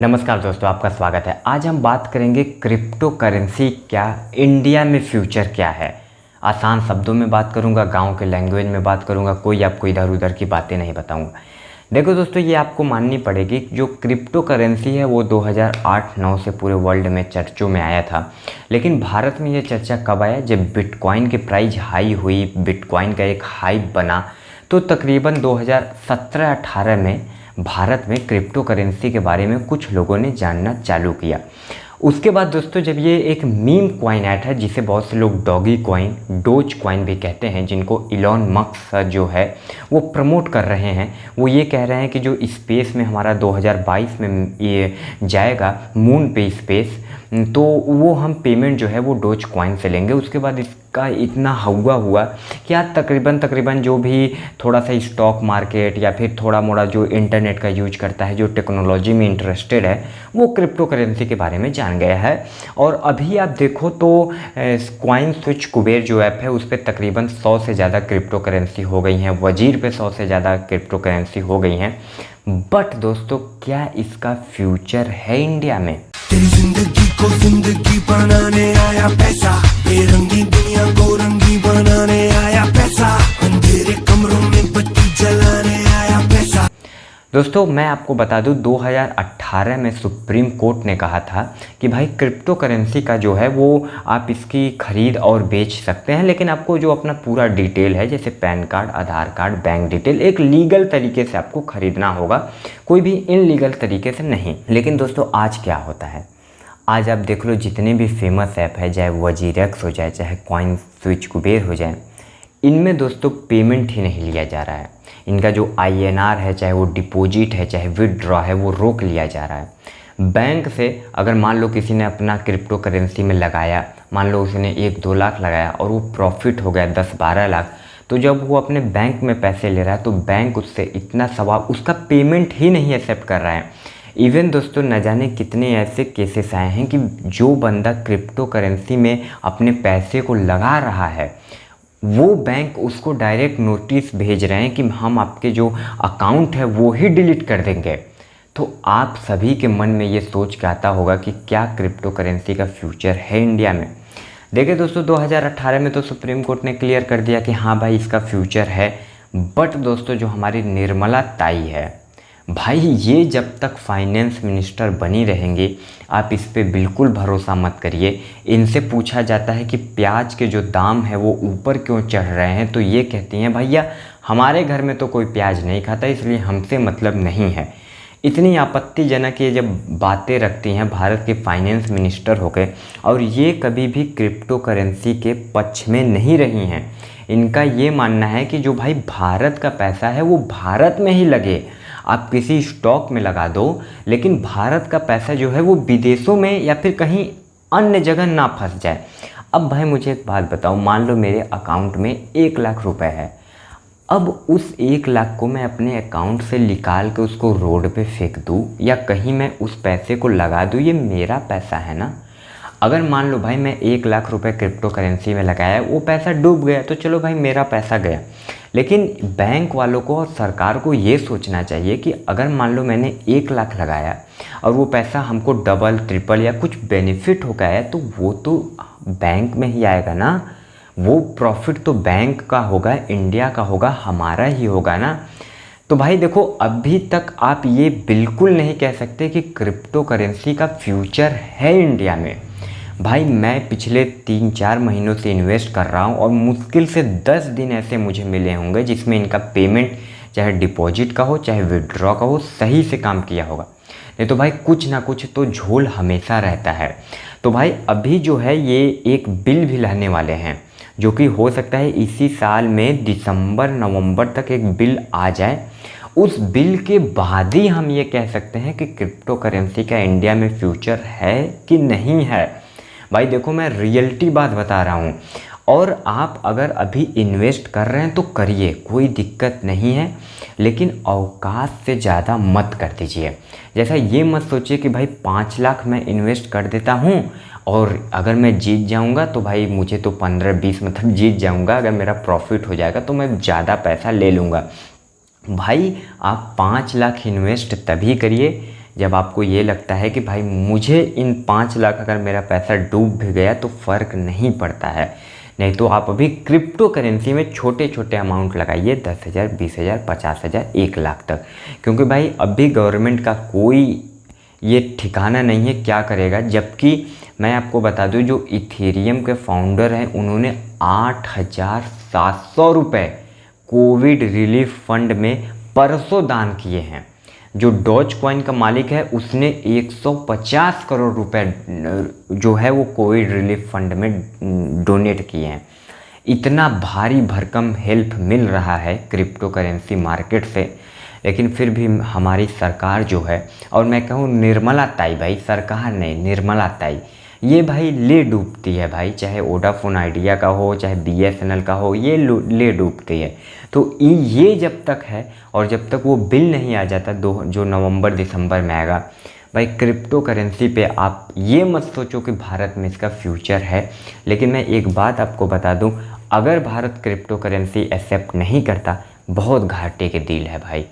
नमस्कार दोस्तों, आपका स्वागत है। आज हम बात करेंगे क्रिप्टो करेंसी क्या इंडिया में फ्यूचर क्या है। आसान शब्दों में बात करूंगा, गांव के लैंग्वेज में बात करूंगा, कोई आपको इधर उधर की बातें नहीं बताऊंगा। देखो दोस्तों, ये आपको माननी पड़ेगी, जो क्रिप्टो करेंसी है वो 2008-9 से पूरे वर्ल्ड में चर्चों में आया था। लेकिन भारत में ये चर्चा कब आया? जब बिटकॉइन की प्राइस हाई हुई, बिटकॉइन का एक हाइप बना, तो तकरीबन 2017-18 में भारत में क्रिप्टो करेंसी के बारे में कुछ लोगों ने जानना चालू किया। उसके बाद दोस्तों, जब ये एक मीम कॉइन आया था, जिसे बहुत से लोग डॉगी कॉइन, डोज कॉइन भी कहते हैं, जिनको इलॉन मस्क जो है वो प्रमोट कर रहे हैं। वो ये कह रहे हैं कि जो स्पेस में हमारा 2022 में ये जाएगा मून पे स्पेस, तो वो हम पेमेंट जो है वो डोज कॉइन से लेंगे। उसके बाद इसका इतना हवा हुआ कि आज तकरीबन जो भी थोड़ा सा स्टॉक मार्केट या फिर थोड़ा मोड़ा जो इंटरनेट का यूज करता है, जो टेक्नोलॉजी में इंटरेस्टेड है, वो क्रिप्टो करेंसी के बारे में जान गया है। और अभी आप देखो तो कॉइन स्विच कुबेर जो ऐप है, उस पर तकरीबन 100 से ज़्यादा क्रिप्टो करेंसी हो गई हैं। वजीर पे 100 से ज़्यादा क्रिप्टो करेंसी हो गई हैं। बट दोस्तों, क्या इसका फ्यूचर है इंडिया में? तेरी जिंदगी को जिंदगी बनाने आया पैसा, बेरंगी दुनिया को रंगी बनाने आया पैसा, अंधेरे कमरों में बत्ती जलाने आया पैसा। दोस्तों, मैं आपको बता दूं, 2018 में सुप्रीम कोर्ट ने कहा था कि भाई क्रिप्टो करेंसी का जो है वो आप इसकी खरीद और बेच सकते हैं, लेकिन आपको जो अपना पूरा डिटेल है, जैसे पैन कार्ड, आधार कार्ड, बैंक डिटेल, एक लीगल तरीके से आपको खरीदना होगा, कोई भी इनलीगल तरीके से नहीं। लेकिन दोस्तों, आज क्या होता है? आज आप देख लो, जितने भी फेमस ऐप है, चाहे वजीरेक्स हो जाए, चाहे कॉइन स्विच कुबेर हो जाए, इनमें दोस्तों पेमेंट ही नहीं लिया जा रहा है। इनका जो INR है, चाहे वो डिपॉजिट है, चाहे विदड्रॉ है, वो रोक लिया जा रहा है। बैंक से अगर मान लो किसी ने अपना क्रिप्टो करेंसी में लगाया, मान लो उसने 1-2 लाख लगाया और वो प्रॉफिट हो गया 10-12 लाख, तो जब वो अपने बैंक में पैसे ले रहा है तो बैंक उससे इतना सवाल, उसका पेमेंट ही नहीं एक्सेप्ट कर रहा है। इवन दोस्तों, न जाने कितने ऐसे केसेस आए हैं कि जो बंदा क्रिप्टो करेंसी में अपने पैसे को लगा रहा है, वो बैंक उसको डायरेक्ट नोटिस भेज रहे हैं कि हम आपके जो अकाउंट है वो ही डिलीट कर देंगे। तो आप सभी के मन में ये सोच के आता होगा कि क्या क्रिप्टो करेंसी का फ्यूचर है इंडिया में? देखिए दोस्तों, 2018 में तो सुप्रीम कोर्ट ने क्लियर कर दिया कि हाँ भाई, इसका फ्यूचर है। बट दोस्तों, जो हमारी निर्मला ताई है भाई, ये जब तक फाइनेंस मिनिस्टर बनी रहेंगी, आप इस पे बिल्कुल भरोसा मत करिए। इनसे पूछा जाता है कि प्याज के जो दाम है वो ऊपर क्यों चढ़ रहे हैं, तो ये कहती हैं भैया हमारे घर में तो कोई प्याज नहीं खाता, इसलिए हमसे मतलब नहीं है। इतनी आपत्तिजनक ये जब बातें रखती हैं भारत के फाइनेंस मिनिस्टर होकर, और ये कभी भी क्रिप्टो करेंसी के पक्ष में नहीं रही हैं। इनका ये मानना है कि जो भाई भारत का पैसा है वो भारत में ही लगे, आप किसी स्टॉक में लगा दो, लेकिन भारत का पैसा जो है वो विदेशों में या फिर कहीं अन्य जगह ना फंस जाए। अब भाई मुझे एक बात बताओ, मान लो मेरे अकाउंट में 1 लाख रुपए है। अब उस 1 लाख को मैं अपने अकाउंट से निकाल के उसको रोड पे फेंक दूँ या कहीं मैं उस पैसे को लगा दूँ, ये मेरा पैसा है ना। अगर मान लो भाई मैं 1 लाख रुपए क्रिप्टो करेंसी में लगाया, वो पैसा डूब गया, तो चलो भाई मेरा पैसा गया। लेकिन बैंक वालों को और सरकार को ये सोचना चाहिए कि अगर मान लो मैंने 1 लाख लगाया और वो पैसा हमको डबल ट्रिपल या कुछ बेनिफिट हो गया है, तो वो तो बैंक में ही आएगा ना। वो प्रॉफिट तो बैंक का होगा, इंडिया का होगा, हमारा ही होगा ना। तो भाई देखो, अभी तक आप ये बिल्कुल नहीं कह सकते कि क्रिप्टो करेंसी का फ्यूचर है इंडिया में। भाई मैं पिछले 3-4 महीनों से इन्वेस्ट कर रहा हूँ और मुश्किल से 10 दिन ऐसे मुझे मिले होंगे जिसमें इनका पेमेंट, चाहे डिपॉजिट का हो चाहे विड्रॉ का हो, सही से काम किया होगा। नहीं तो भाई कुछ ना कुछ तो झोल हमेशा रहता है। तो भाई अभी जो है ये एक बिल भी लाने वाले हैं, जो कि हो सकता है इसी साल में दिसंबर-नवंबर तक एक बिल आ जाए। उस बिल के बाद ही हम ये कह सकते हैं कि क्रिप्टो करेंसी का इंडिया में फ्यूचर है कि नहीं है। भाई देखो, मैं रियलिटी बात बता रहा हूँ, और आप अगर अभी इन्वेस्ट कर रहे हैं तो करिए, कोई दिक्कत नहीं है, लेकिन औकात से ज़्यादा मत कर दीजिए। जैसा ये मत सोचिए कि भाई 5 लाख मैं इन्वेस्ट कर देता हूँ और अगर मैं जीत जाऊँगा तो भाई मुझे तो 15-20 मतलब जीत जाऊँगा, अगर मेरा प्रॉफिट हो जाएगा तो मैं ज़्यादा पैसा ले लूँगा। भाई आप 5 लाख इन्वेस्ट तभी करिए जब आपको ये लगता है कि भाई मुझे इन 5 लाख अगर मेरा पैसा डूब भी गया तो फ़र्क नहीं पड़ता है। नहीं तो आप अभी क्रिप्टो करेंसी में छोटे छोटे अमाउंट लगाइए, 10,000, 20,000, 50,000, 1 लाख तक, क्योंकि भाई अभी गवर्नमेंट का कोई ये ठिकाना नहीं है क्या करेगा। जबकि मैं आपको बता दूं, जो इथेरियम के फाउंडर हैं उन्होंने 8,700 रुपये कोविड रिलीफ फंड में परसों दान किए हैं। जो डॉज कॉइन का मालिक है उसने 150 करोड़ रुपए जो है वो कोविड रिलीफ फंड में डोनेट किए हैं। इतना भारी भरकम हेल्प मिल रहा है क्रिप्टो करेंसी मार्केट से, लेकिन फिर भी हमारी सरकार जो है, और मैं कहूँ निर्मला ताई, भाई सरकार नहीं निर्मला ताई, ये भाई ले डूबती है भाई, चाहे वोडाफोन आइडिया का हो चाहे BSNL का हो, ये ले डूबती है। तो ये जब तक है और जब तक वो बिल नहीं आ जाता जो नवंबर दिसंबर में आएगा, भाई क्रिप्टो करेंसी पे आप ये मत सोचो कि भारत में इसका फ्यूचर है। लेकिन मैं एक बात आपको बता दूं, अगर भारत क्रिप्टो करेंसी एक्सेप्ट नहीं करता, बहुत घाटे के डील है भाई,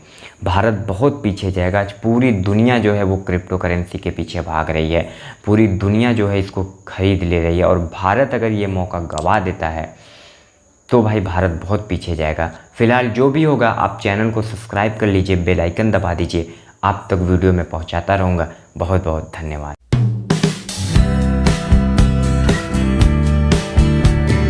भारत बहुत पीछे जाएगा। आज पूरी दुनिया जो है वो क्रिप्टो करेंसी के पीछे भाग रही है, पूरी दुनिया जो है इसको खरीद ले रही है, और भारत अगर ये मौका गंवा देता है तो भाई भारत बहुत पीछे जाएगा। फिलहाल जो भी होगा, आप चैनल को सब्सक्राइब कर लीजिए, बेल आइकन दबा दीजिए, आप तक वीडियो में पहुंचाता रहूँगा। बहुत बहुत धन्यवाद।